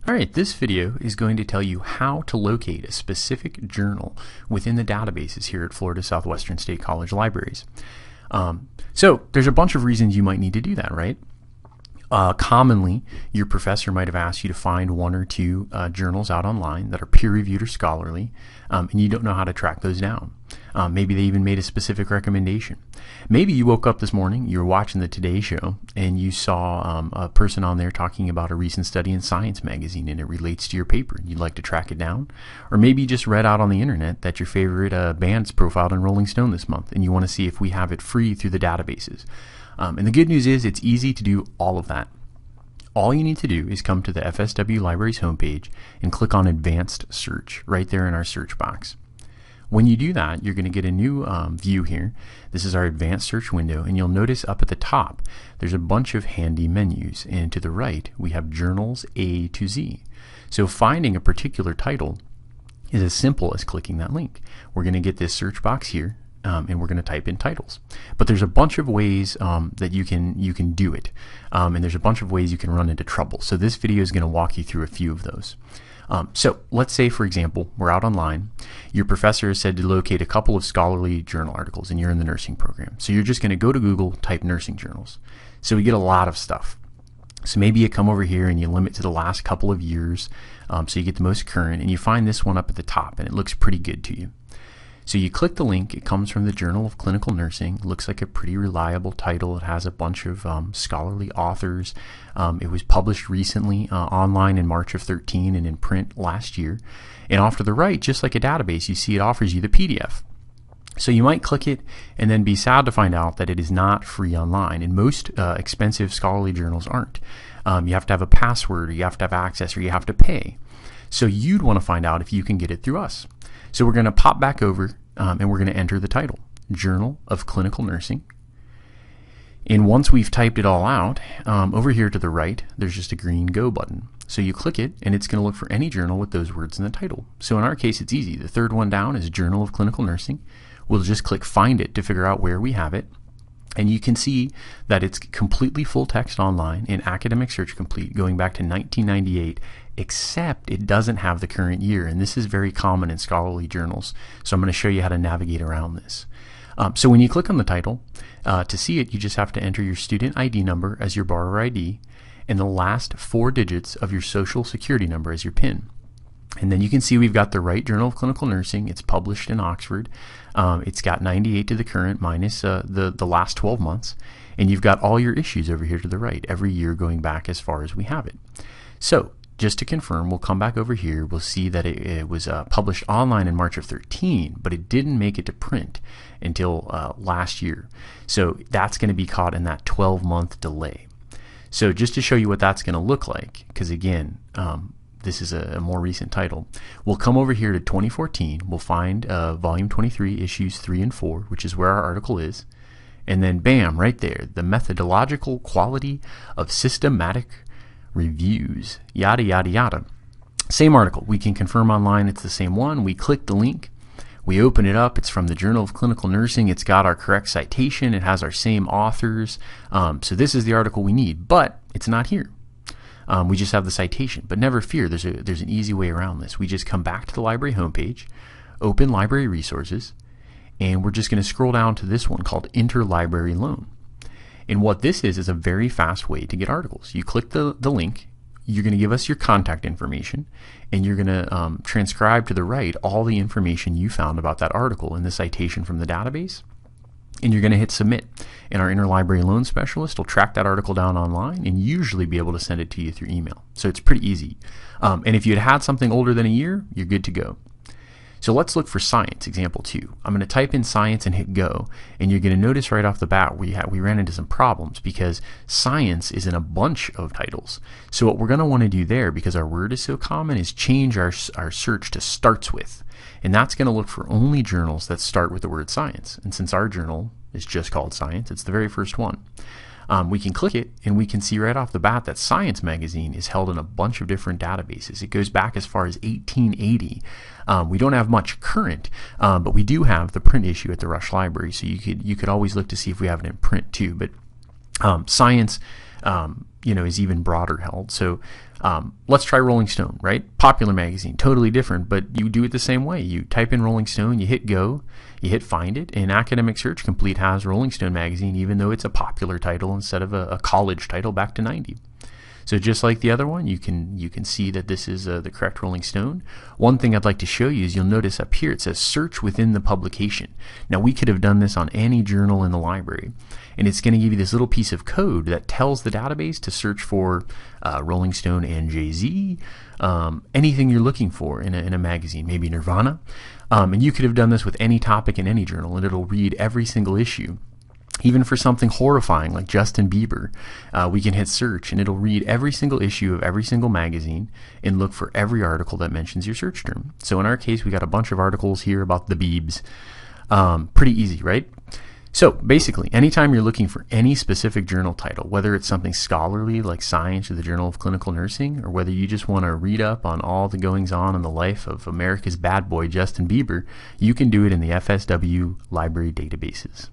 Alright, this video is going to tell you how to locate a specific journal within the databases here at Florida Southwestern State College Libraries. So there's a bunch of reasons you might need to do that, right? Commonly, your professor might have asked you to find one or two journals out online that are peer-reviewed or scholarly, and you don't know how to track those down. Maybe they even made a specific recommendation. Maybe you woke up this morning, you were watching the Today Show, and you saw a person on there talking about a recent study in Science magazine, and it relates to your paper, and you'd like to track it down. Or maybe you just read out on the internet that your favorite band's profiled in Rolling Stone this month, and you want to see if we have it free through the databases. And the good news is it's easy to do all of that. All you need to do is come to the FSW Libraries homepage and click on Advanced Search right there in our search box. When you do that, you're going to get a new view here. This is our Advanced Search window, and you'll notice up at the top there's a bunch of handy menus, and to the right we have Journals A to Z. So finding a particular title is as simple as clicking that link. We're going to get this search box here. And we're going to type in titles. But there's a bunch of ways that you can do it, and there's a bunch of ways you can run into trouble. So this video is going to walk you through a few of those. So let's say, for example, we're out online. Your professor has said to locate a couple of scholarly journal articles, and you're in the nursing program. So you're just going to go to Google, type nursing journals. So we get a lot of stuff. So maybe you come over here and you limit to the last couple of years, so you get the most current, and you find this one up at the top, and it looks pretty good to you. So you click the link. It comes from the Journal of Clinical Nursing. It looks like a pretty reliable title. It has a bunch of scholarly authors. It was published recently online in March of 13 and in print last year. And off to the right, just like a database, you see it offers you the PDF. So you might click it and then be sad to find out that it is not free online. And most expensive scholarly journals aren't. You have to have a password, or you have to have access, or you have to pay. So you'd want to find out if you can get it through us. So we're going to pop back over and we're going to enter the title, Journal of Clinical Nursing. And once we've typed it all out, over here to the right, there's just a green Go button. So you click it and it's going to look for any journal with those words in the title. So in our case, it's easy. The third one down is Journal of Clinical Nursing. We'll just click Find It to figure out where we have it. And you can see that it's completely full text online in Academic Search Complete going back to 1998, except it doesn't have the current year. And this is very common in scholarly journals. So I'm going to show you how to navigate around this. So when you click on the title, to see it, you just have to enter your student ID number as your borrower ID and the last 4 digits of your social security number as your PIN. And then you can see we've got the right Journal of Clinical Nursing. It's published in Oxford. It's got 98 to the current minus the last 12 months. And you've got all your issues over here to the right, every year going back as far as we have it. So just to confirm, we'll come back over here. We'll see that it was published online in March of 13, but it didn't make it to print until last year. So that's going to be caught in that 12-month delay. So just to show you what that's going to look like, because again, this is a more recent title. We'll come over here to 2014. We'll find volume 23, issues 3 and 4, which is where our article is. And then bam, right there, the methodological quality of systematic reviews, yada, yada, yada. Same article. We can confirm online it's the same one. We click the link. We open it up. It's from the Journal of Clinical Nursing. It's got our correct citation. It has our same authors. So this is the article we need, but it's not here. We just have the citation, but never fear, there's an easy way around this. We just come back to the library homepage, open Library Resources, and we're just going to scroll down to this one called Interlibrary Loan. And what this is a very fast way to get articles. You click the link, you're going to give us your contact information, and you're going to transcribe to the right all the information you found about that article in the citation from the database. And you're going to hit submit, and our interlibrary loan specialist will track that article down online and usually be able to send it to you through email. So it's pretty easy. And if you had something older than a year, you're good to go. So let's look for Science, example 2. I'm going to type in Science and hit go, and you're going to notice right off the bat we ran into some problems because Science is in a bunch of titles. So what we're going to want to do there, because our word is so common, is change our search to starts with. And that's going to look for only journals that start with the word Science. And since our journal is just called Science, it's the very first one. We can click it and we can see right off the bat that Science magazine is held in a bunch of different databases. It goes back as far as 1880. We don't have much current, but we do have the print issue at the Rush Library, so you could always look to see if we have it in print too. But Science is even broader held. So let's try Rolling Stone, right? Popular magazine, totally different, but you do it the same way. You type in Rolling Stone, you hit go, you hit find it, and Academic Search Complete has Rolling Stone magazine, even though it's a popular title instead of a college title back to 90. So just like the other one, you can see that this is the correct Rolling Stone. One thing I'd like to show you is you'll notice up here it says search within the publication. Now we could have done this on any journal in the library, and it's going to give you this little piece of code that tells the database to search for Rolling Stone and Jay-Z, anything you're looking for in a magazine, maybe Nirvana. And you could have done this with any topic in any journal, and it'll read every single issue. Even for something horrifying like Justin Bieber, we can hit search and it'll read every single issue of every single magazine and look for every article that mentions your search term. So in our case, we got a bunch of articles here about the Biebs. Pretty easy, right? So basically, anytime you're looking for any specific journal title, whether it's something scholarly like Science or the Journal of Clinical Nursing, or whether you just want to read up on all the goings on in the life of America's bad boy Justin Bieber, you can do it in the FSW Library Databases.